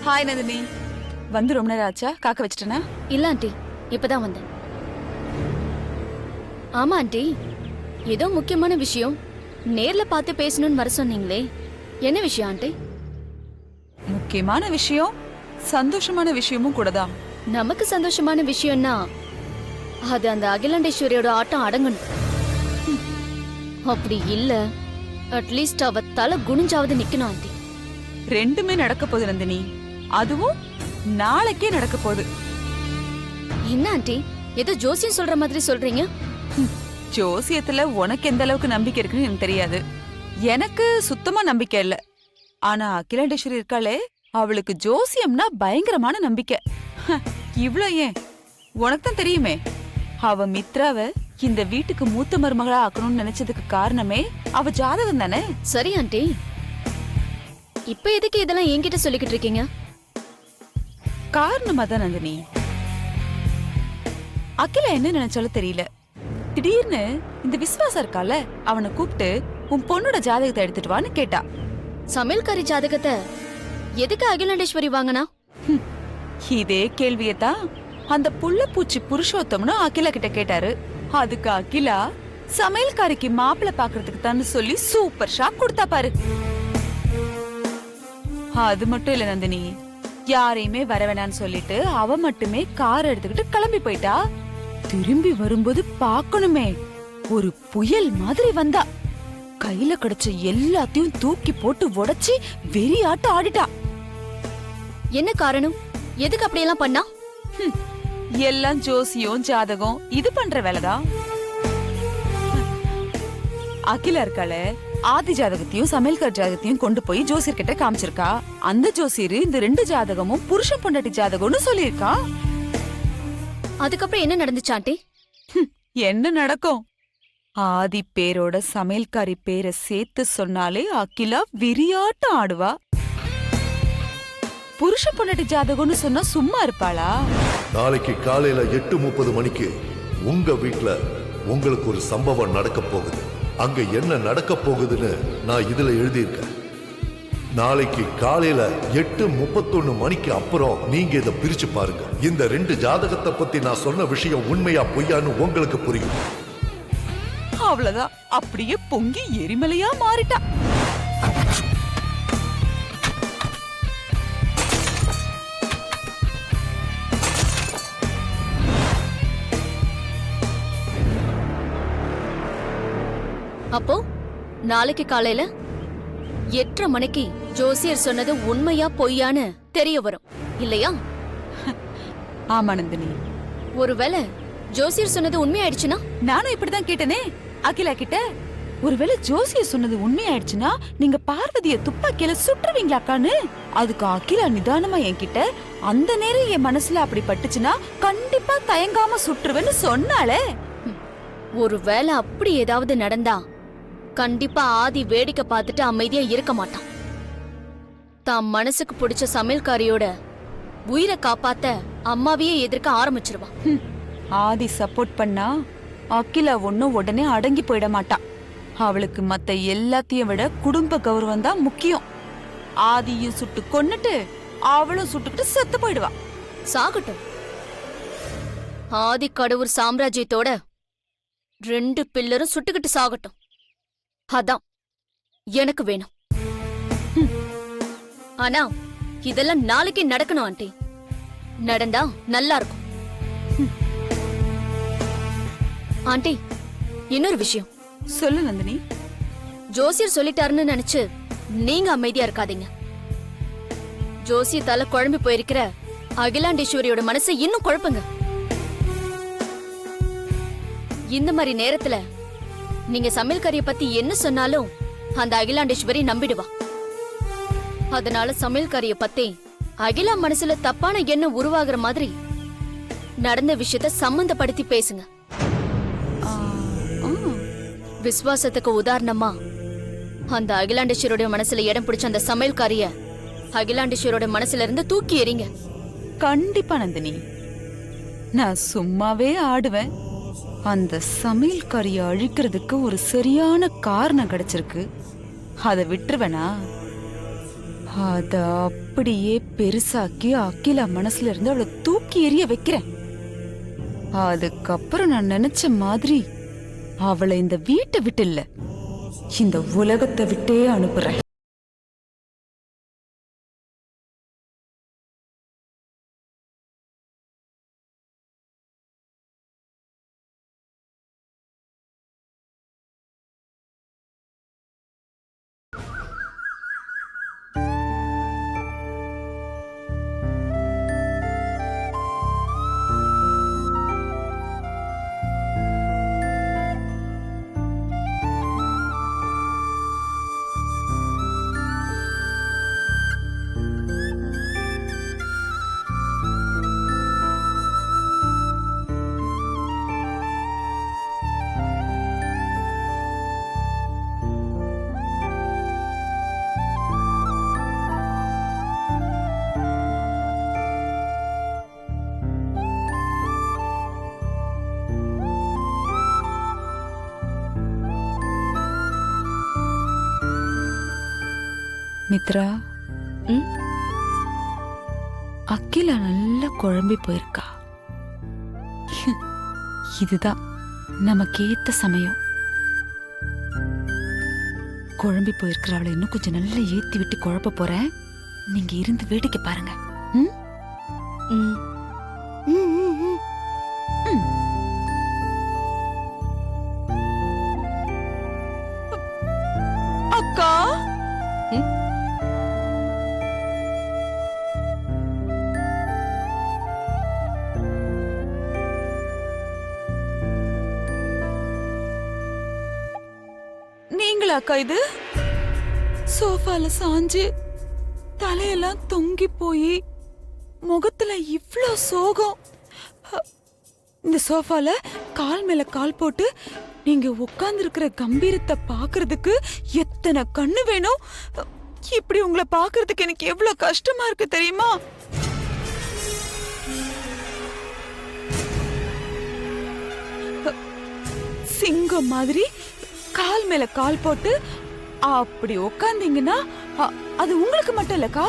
Hi Nandini. வந்து ரொம்ப நேரம் ஆச்சா? காக்க வச்சிட்டேனா? இல்ல ஆண்டி, இப்பதான் வந்தேன். ஆமா ஆண்டி, ஏதோ முக்கியமான விஷயம் நேர்ல பார்த்து பேசணும்னு வர சொன்னீங்களே, என்ன விஷயம் ஆண்டி? முக்கியமான விஷயம், சந்தோஷமான விஷயமும் கூடதான். நமக்கு சந்தோஷமான விஷயம்னா அது அந்த அகிலாண்டேஸ்வரியோட ஆட்டம் அடங்கணும். அப்படி இல்ல, அட்லீஸ்ட் அவ தலை குனிஞ்சாவது நிக்கணும் ஆண்டி. ரெண்டுமே நடக்க போகுது நந்தினி. அதுவும் நாளைக்கே நடக்க போகுது. என்ன ஆண்டி, ஏதோ ஜோசியம் சொல்ற மாதிரி சொல்றீங்க? ஜோசியத்துல உனக்கு எந்த அளவுக்கு நம்பிக்கை இருக்குன்னு எனக்கு தெரியாது. எனக்கு சுத்தமா நம்பிக்கை இல்ல. ஆனா அகிலாண்டேஸ்வரி இருக்காளே, அவளுக்கு ஜோசியம்னா பயங்கரமான நம்பிக்கை. இவ்ளோ ஏன், உனக்கு தான் தெரியுமே. அவ மித்ராவ இந்த வீட்டுக்கு மூத்த மருமகளா ஆக்கணும்னு நினைச்சதுக்கு காரணமே அவ ஜாதகம் தானே. சரி ஆண்டி, இப்ப எதுக்கு இதெல்லாம் என்கிட்ட சொல்லிக்கிட்டு இருக்கீங்க? காரணமா தான் நந்தினி. அகிலா என்ன நினைச்சாலும் தெரியல, திடீர்னு இந்த விஸ்வாசம் இருக்கால, அவனை கூப்பிட்டு உன் பொண்ணோட ஜாதகத்தை எடுத்துட்டு வான்னு கேட்டா. சமையல்காரி ஜாதகத்தை எதுக்கு அகிலாண்டேஸ்வரி வாங்கினா? இதே கேள்வியத்தான் அந்த புள்ள பூச்சி புருஷோத்தம்னு அகிலா கிட்ட கேட்டாரு. அதுக்கு அகிலா சமையல்காரிக்கு மாப்பிள்ளை பாக்குறதுக்கு தான் சொல்லி சூப்பர் ஷாக் கொடுத்தா பாரு. அது மட்டும் இல்ல நந்தினி, யாரையுமே வர வேணான்னு சொல்லிட்டு அவ மட்டுமே கார் எடுத்துக்கிட்டு கிளம்பி போயிட்டா. திரும்பி வரும்போது பாக்கணுமே, ஒரு புயல் மாதிரி வந்தா. கையில கிடைச்ச எல்லாத்தையும் தூக்கி போட்டு உடைச்சி வெறியாட்டம் ஆடிட்டா. என்ன காரணம்? எதுக்கு அப்படியெல்லாம் பண்ணா? எல்லாம் ஜோசியம் ஜாதகம் இது பண்ற வேலைதான். அகிலா இருக்காள, ஆதி ஜாதகத்தையும் சமையல்கார் ஜாதகத்தையும் கொண்டு போய் ஜோசியர் கிட்ட காமிச்சிருக்கா. அந்த ஜோசியர் இந்த ரெண்டு ஜாதகமும் புருஷன் பொண்டாட்டி ஜாதகம்னு சொல்லியிருக்கா. அதுக்கப்புறம் என்ன நடந்துச்சு ஆண்டி? என்ன நடக்கும்? ஆதி பேரோட சமையல்காரி பேரை சேர்த்து சொன்னாலே அகிலா விரியாட்டம் ஆடுவா. புருஷ பொண்டாட்டி ஜாதகம்னு சொன்னா சும்மா இருப்பாளா? நாளைக்கு காலையில 8:30 மணிக்கு உங்க வீட்ல உங்களுக்கு ஒரு சம்பவம் நடக்க போகுது. அங்க என்ன நடக்க போகுதுன்னு நான் இதுல எழுதியிருக்கேன். நாளைக்கு காலையில 8:31 மணிக்கு அப்புறம் நீங்க இதை பிரிச்சு பாருங்க. இந்த ரெண்டு ஜாதகத்தை பத்தி நான் சொன்ன விஷயம் உண்மையா பொய்யான்னு உங்களுக்கு புரியும். அவ்வளவுதான், அப்படியே பொங்கி எரிமலையா மாறிட்டா. அப்போ நாளைக்கு காலையில 8:30 மணிக்கு ஜோசியர் சொன்னது உண்மையா பொய்யான்னு தெரிய வரும் இல்லையா? ஆமா நந்தினி. ஒருவேளை ஜோசியர் சொன்னது உண்மையாயிடுச்சுன்னா? நானும் இப்படிதான் கேட்டனே அகிலா கிட்ட. ஒருவேளை ஜோசியர் சொன்னது உண்மையாயிடுச்சுன்னா நீங்க பார்வதிய துப்பாக்கியில சுட்டுருவீங்களாக்கான்னு. அதுக்கு அகிலா நிதானமா என்கிட்ட, அந்த நேரம் என் மனசுல அப்படி பட்டுச்சுன்னா கண்டிப்பா தயங்காம சுட்டுருவேன்னு சொன்னாலே. ஒருவேளை அப்படி ஏதாவது நடந்தா கண்டிப்பா ஆதி வேடிக்கை பார்த்துட்டு அமைதியா இருக்க மாட்டான். தான் மனசுக்கு பிடிச்ச சமையல்காரியோட உயிரை காப்பாத்த அம்மாவையே எதிர்க்க ஆரம்பிச்சிருவான். ஆதி சப்போர்ட் பண்ணா அகிலா ஒன்னும் உடனே அடங்கி போயிட மாட்டா. அவளுக்கு மத்த எல்லாத்தையும் விட குடும்ப கௌரவம் தான் முக்கியம். ஆதியும் சுட்டு கொன்னுட்டு அவளும் சுட்டுக்கிட்டு செத்து போயிடுவா. சாகட்டும். ஆதி கடவுர் சாம்ராஜ்யத்தோட 2 பில்லரும் சுட்டுக்கிட்டு சாகட்டும். அதான் எனக்கு வேணும். ஆனா இதெல்லாம் நாளைக்கு நடக்கணும் ஆண்டி. நடந்தா நல்லா இருக்கும். ஆண்டி, இன்னொரு விஷயம். சொல்லு நந்தினி. ஜோசியர் சொல்லிட்டாருன்னு நினைச்சு நீங்க அமைதியா இருக்காதீங்க. ஜோசியத்தால குழம்பி போயிருக்கிற அகிலாண்டேஸ்வரியோட மனசை இன்னும் குழப்புங்க. இந்த மாதிரி நேரத்துல நீங்க சமையல்காரிய பத்தி என்ன சொன்னாலும் அந்த அகிலாண்டேஸ்வரி நம்பிடுவா. அதனால சமையல்காரிய பத்தி அகிலா மனசுல தப்பான எண்ணம் உருவாகிற மாதிரி நடந்த விஷயத்த சம்பந்தப்படுத்தி பேசுங்க. விசுவாசத்துக்கு உதாரணமா அந்த அகிலாண்டேஸ்வரோட மனசுல இடம் பிடிச்ச அந்த சமையல்காரிய அகிலாண்டேஸ்வரோட மனசுல இருந்து தூக்கி எறிங்க. கண்டிப்பா நந்தினி, நான் சும்மாவே ஆடுவேன். அந்த சமையல்காரிய அழிக்கிறதுக்கு ஒரு சரியான காரணம் கிடைச்சிருக்கு. அதை விட்டுருவேனா? அத அப்படியே பெருசாக்கி அகிலா மனசுல இருந்து அவளை தூக்கி எறிய வைக்கிறேன். அதுக்கப்புறம் நான் நினைச்ச மாதிரி அவளை இந்த வீட்டை விட்டு இல்ல, இந்த உலகத்தை விட்டே அனுப்புறேன். மித்ரா, ம்? அகிலா நல்லா குழம்பி போயிருக்கா. இதுதான் நமக்கு ஏத்த சமயம். குழம்பி போயிருக்கிற அவளை இன்னும் கொஞ்சம் நல்லா ஏத்தி விட்டு குழப்ப போறேன். நீங்க இருந்து வேடிக்கை பாருங்க. ம்? ம். ம், ம், ம். ம். அக்கா, ம்? நீங்களா அக்கா இது? சோஃபால சாஞ்சு தலையெல்லாம் தொங்கி போய் முகத்துல இவ்ளோ சோகம். இந்த சோஃபால கால் மேல கால் போட்டு நீங்க உட்கார்ந்து இருக்கிற கம்பீரத்தை பாக்குறதுக்கு எத்தனை கண்ணு வேணும். இப்படி உங்களை பாக்குறதுக்கு எனக்கு எவ்வளவு கஷ்டமா இருக்கு தெரியுமா? சிங்கம் மாதிரி கால் மேல கால் போட்டு அப்படி உட்கார்ந்தீங்கன்னா அது உங்களுக்கு மட்டும் இல்லக்கா,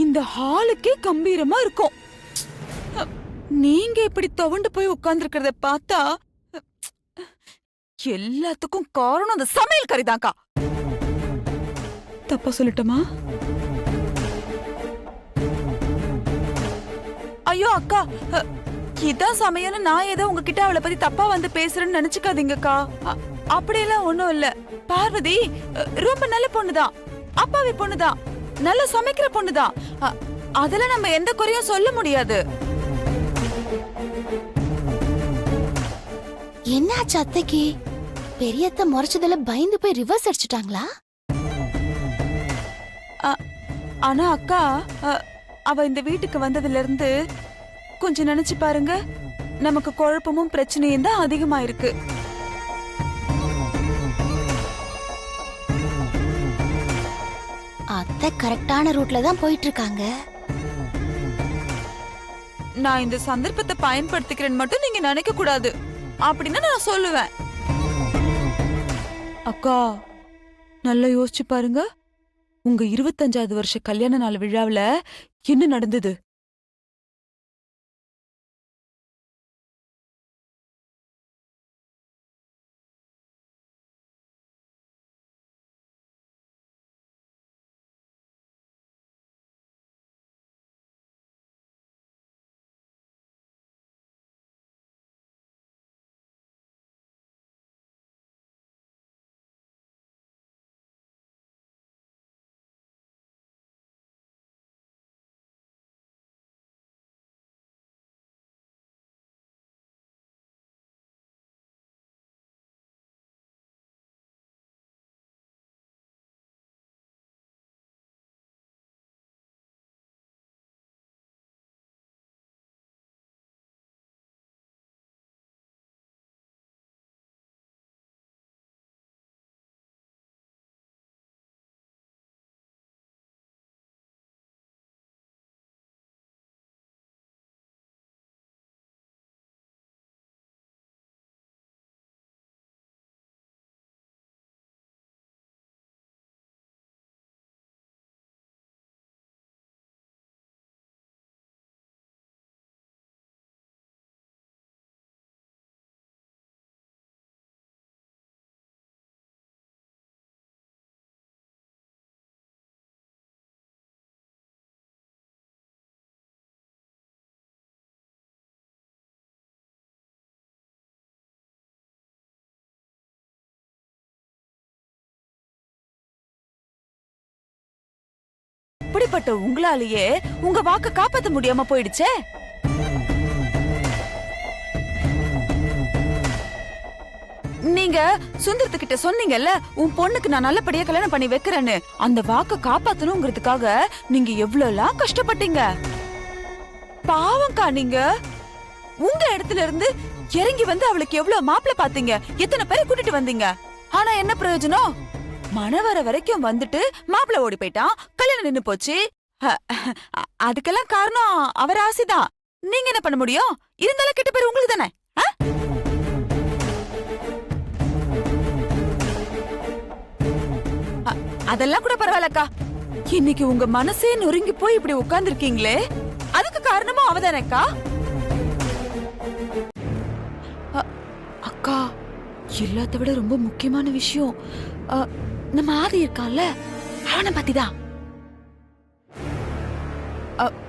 இந்த ஹாலுக்கே கம்பீரமா இருக்கும். நீங்க இப்படி துவண்டு போய் உட்கார்ந்துருக்கிறத பார்த்தா எல்லாத்துக்கும் காரணம் அந்த சமையல் கறிதான்க்கா. தப்பா சொல்லட்டுமா? ஐயோ அக்கா, இதான் சமையல்னு நான் ஏதோ உங்ககிட்ட அவளை பத்தி தப்பா வந்து பேசுறேன்னு நினைச்சுக்காதீங்கக்கா. அப்படியெல்லாம் ஒண்ணும் இல்ல. பார்வதி ரொம்ப நல்ல பொண்ணுதான், அப்பாவி பொண்ணுதான், நல்லா சமைக்கிற பொண்ணுதான். அதுல நம்ம எந்த குறையும் சொல்ல முடியாது. என்னாச்சு அத்தைக்கு? பெரியத்த முறைச்சதுல பயந்து போய் ரிவர்ஸ் அடிச்சுட்டாங்களா? ஆனா அக்கா, அவ இந்த வீட்டுக்கு வந்ததுல இருந்து கொஞ்சம் நினைச்சு பாருங்க, நமக்கு குழப்பமும் பிரச்சனையும் தான் அதிகமா இருக்கு. அத்தை கரெக்டான ரூட்ல தான் போயிட்டு இருக்காங்க. நான் இந்த சந்தர்ப்பத்தை பயன்படுத்திக்கிறேன்னு மட்டும் நீங்க நினைக்க கூடாது. அப்படின்னு நான் சொல்லுவேன். அக்கா, நல்லா யோசிச்சு பாருங்க, உங்க 25வது வருஷ கல்யாண நாள் விழாவுல என்ன நடந்தது? அப்படிப்பட்ட உங்களாலேயே உங்க வாக்க காப்பாத்த முடியாம போயிடுச்சே. நீங்க சுந்தரத்துக்கிட்ட சொன்னீங்கல்ல, உன் பொண்ணுக்கு நான் நல்லபடியா கல்யாணம் பண்ணி வைக்கிறேன்னு. அந்த வாக்க காப்பாத்தணுங்கிறதுக்காக நீங்க எவ்வளவுலாம் கஷ்டப்பட்டீங்க. பாவம்க்கா, நீங்க உங்க இடத்துல இருந்து இறங்கி வந்து அவளுக்கு எவ்வளவு மாப்பிள்ளை பாத்தீங்க, எத்தனை பேரை கூட்டிட்டு வந்தீங்க. ஆனா என்ன பிரயோஜனம்? மணவர வரைக்கும் வந்துட்டு மாப்பிள்ளை ஓடி போயிட்டான், கல்யாணம் நின்னு போச்சு. அதுக்கெல்லாம் காரணம் அவர் ஆசைதான். நீங்க என்ன பண்ண முடியும்? இருந்தாலும் கெட்ட பேர் உங்களுக்கு தானே. அதெல்லாம் கூட பரவாயில்லக்கா. இன்னைக்கு உங்க மனசே நொறுங்கி போய் இப்படி உட்கார்ந்துருக்கீங்களே, அதுக்கு காரணமும் அவதானேக்கா. அக்கா, எல்லாத்த விட ரொம்ப முக்கியமான விஷயம், நம்ம ஆதி இருக்கான்ல, அவனை பத்திதான்.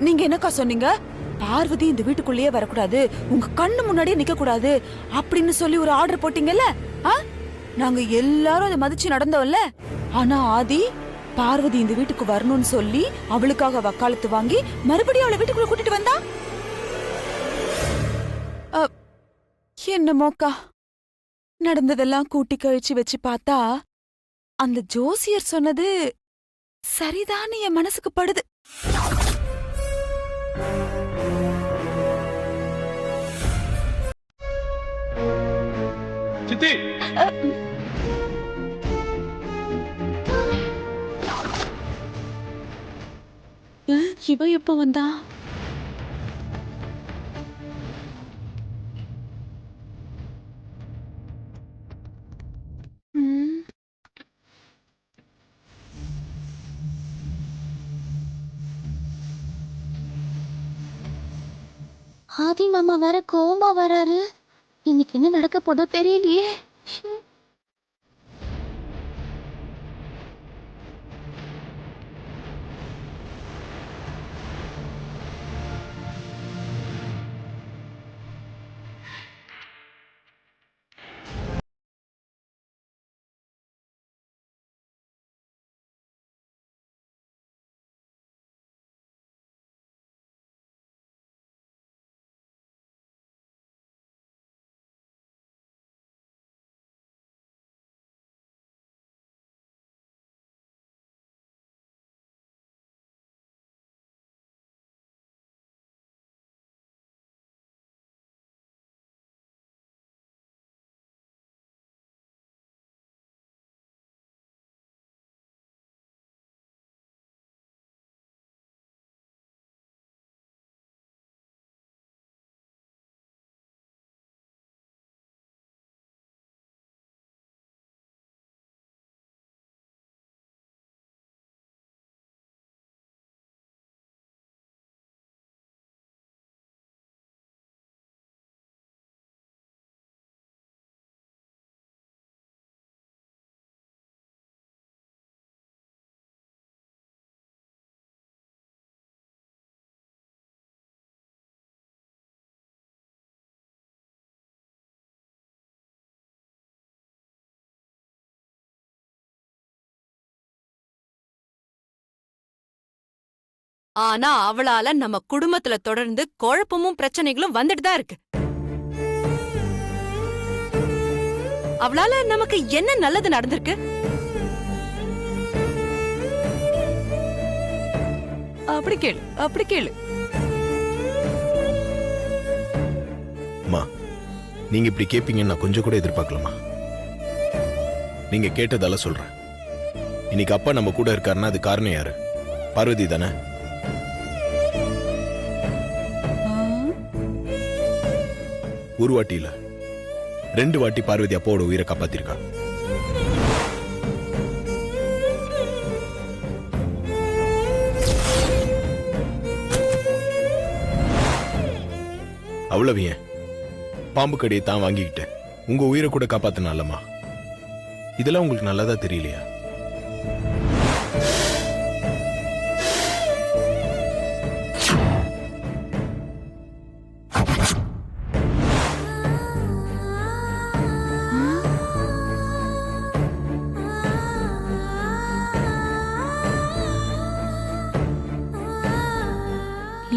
நீங்க என்னக்கா சொன்னீங்க? பார்வதி இந்த வீட்டுக்குள்ளேயே வரக்கூடாது, உங்க கண்ணு முன்னாடியே நிக்க கூடாது அப்படின்னு சொல்லி ஒரு ஆர்டர் போட்டீங்கல்ல. நாங்க எல்லாரும் அதை மதிச்சு நடந்தோம்ல. ஆனா ஆதி பார்வதி இந்த வீட்டுக்கு வரணும்னு சொல்லி அவளுக்காக வக்காலத்து வாங்கி மறுபடியும் அவளை வீட்டுக்குள்ள கூட்டிட்டு வந்தா. என்னமோக்கா, நடந்ததெல்லாம் கூட்டி கழிச்சு வச்சு பார்த்தா அந்த ஜோசியர் சொன்னது சரிதான் என் மனசுக்கு படுது. சித்தி, இவ எப்ப வந்தா? ஆதி மாமா வேற கோவமா வராரு. இன்னைக்கு என்ன நடக்க போதோ தெரியலையே. ஆனா அவளால நம்ம குடும்பத்துல தொடர்ந்து குழப்பமும் பிரச்சனைகளும் வந்துட்டு தான் இருக்கு. அவளால நமக்கு என்ன நல்லது நடந்திருக்கு? அப்படி கேளு, அப்படி கேளு. அம்மா, நீங்க இப்படி கேப்பீங்கன்னு நான் கொஞ்சம் கூட எதிர்பார்க்கலமா. நீங்க கேட்டதால சொல்றேன். இன்னைக்கு அப்பா நம்ம கூட இருக்காருன்னா அது காரணம் யாரு? பார்வதி தானே. ஒரு வாட்டி இல்ல, 2 வாட்டி பார்வதி அப்பாவோட உயிரை காப்பாத்திருக்கா. அவ்வளவு ஏன், பாம்பு கடியை தான் வாங்கிக்கிட்டு உங்க உயிரை கூட காப்பாத்தினாலம்மா. இதெல்லாம் உங்களுக்கு நல்லதா தெரியலையா?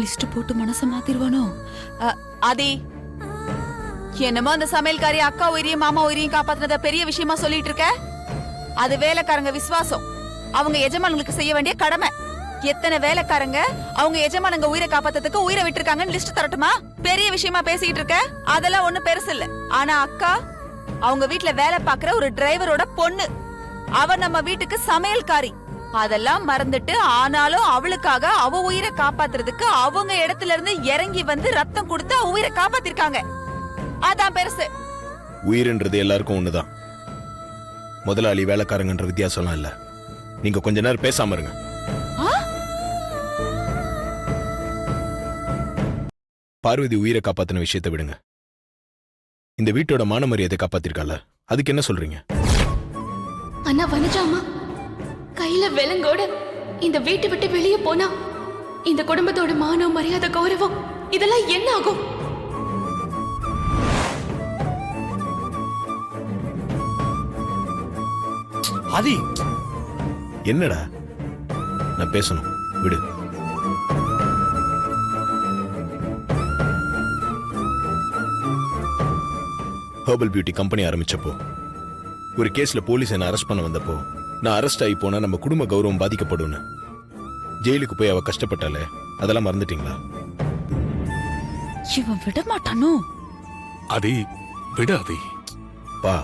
லிஸ்ட் போட்டு மனச மாத்திருவானோ? ஆதி, என்னமோ அந்த சமையல்காரி அக்கா உயிரியும் மாமா உயிரியும் காப்பாத்துனத பெரிய விஷயமா சொல்லிட்டு இருக்க. அது வேலைக்காரங்க விசுவாசம், அவங்க எஜமானுங்களுக்கு செய்ய வேண்டிய கடமை. எத்தனை வேலைக்காரங்க அவங்க எஜமானங்க உயிரை காப்பாத்துறதுக்கு உயிரை விட்டுருக்காங்கன்னு லிஸ்ட் தரட்டுமா? பெரிய விஷயமா பேசிட்டு இருக்க. அதெல்லாம் ஒண்ணும் பெருசு இல்ல. ஆனா அக்கா அவங்க வீட்ல வேலை பாக்குற ஒரு டிரைவரோட பொண்ணு. அவ நம்ம வீட்டுக்கு சமையல்காரி. அதெல்லாம் மறந்துட்டு ஆனாலும் அவளுக்காக அவ உயிரை காப்பாத்துறதுக்கு அவங்க இடத்துல இருந்து இறங்கி வந்து ரத்தம் கொடுத்து அவ உயிரை காப்பாத்திருக்காங்க. அதான் பெருசு. உயிர்ன்றது எல்லாருக்கும் ஒண்ணுதான். முதலாளி வேலைக்காரங்கன்ற வித்தியாசம்லாம் இல்ல. நீங்க கொஞ்ச நேரம் பேசாம இருங்க. பார்வதி உயிரை காப்பாத்தின விஷயத்தை விடுங்க. இந்த வீட்டோட மான மரியாதை காப்பாத்திருக்கால, அதுக்கு என்ன சொல்றீங்க? அண்ணா வனஜாமா கையில விலங்கோட இந்த வீட்டை விட்டு வெளியே போனா இந்த குடும்பத்தோட மானம், மரியாதை, கௌரவம் இதெல்லாம் என்ன ஆகும்? ஆதி, என்னடா? நான் பேசணும், விடு. ஹெர்பல் பியூட்டி கம்பெனி ஆரம்பிச்சப்போ, ஒரு கேஸ்ல போலீஸ் என்ன அரெஸ்ட் பண்ண வந்தப்போ, நான் அரெஸ்ட் ஆகி போனா நம்ம குடும்ப கௌரவம் பாதிக்கப்படும்னு ஜெயிலுக்கு போய் அவ கஷ்டப்பட்டாலே, அதெல்லாம் மறந்துட்டீங்களா? இவன் விட மாட்டானோ? அதி, விடு அதி. பா,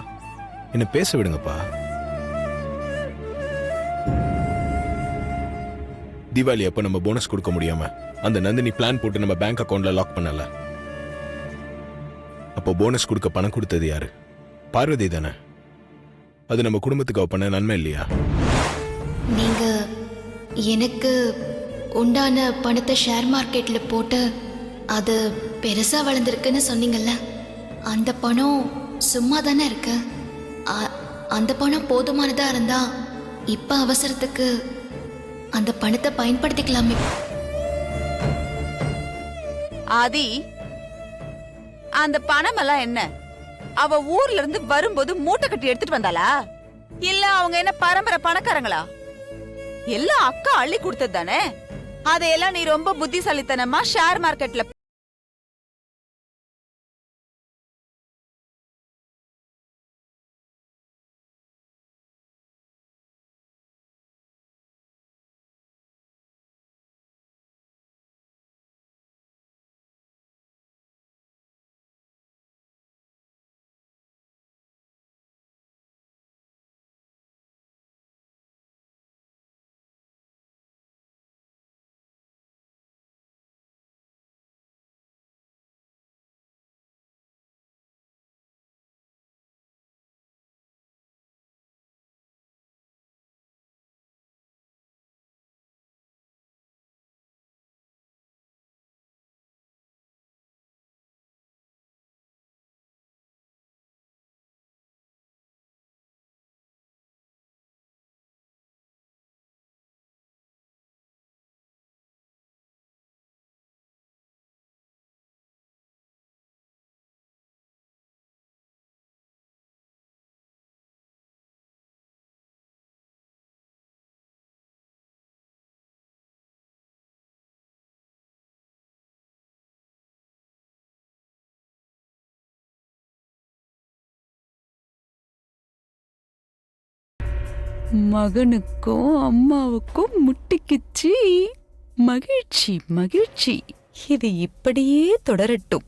என்ன பேச விடுங்கப்பா. தீபாவளி அப்ப நம்ம போனஸ் கொடுக்க முடியாம அந்த நந்தினி பிளான் போட்டு நம்ம பேங்க் அக்கவுண்ட்ல லாக் பண்ணல. அப்போ போனஸ் கொடுக்க பணம் கொடுத்தது யாரு? பார்வதி தானே. அது நம்ம குடும்பத்துக்கு அவ பண்ண நன்மை இல்லையா? நீங்க எனக்கு உண்டான பணத்தை ஷேர் மார்க்கெட்ல போட்டு அது பெருசா வளர்ந்துருக்குன்னு சொன்னீங்கல்ல, அந்த பணம் சும்மா தானே இருக்கு. அந்த பணம் போதுமானதா இருந்தா இப்ப அவசரத்துக்கு அந்த பணத்தை பயன்படுத்திக்கலாமே. ஆதி, அந்த பணம் எல்லாம் என்ன? அவ ஊர்ல இருந்து வரும்போது மூட்டை கட்டி எடுத்துட்டு வந்தாளா? இல்ல அவங்க என்ன பரம்பரை பணக்காரங்களா? எல்லாம் அக்கா அள்ளி கொடுத்தது தானே. அதையெல்லாம் நீ ரொம்ப புத்திசாலித்தனமா ஷேர் மார்க்கெட்ல மகனுக்கும் அம்மாவுக்கும் முட்டிக்கிச்சு. மகிழ்ச்சி மகிழ்ச்சி. இது இப்படியே தொடரட்டும்.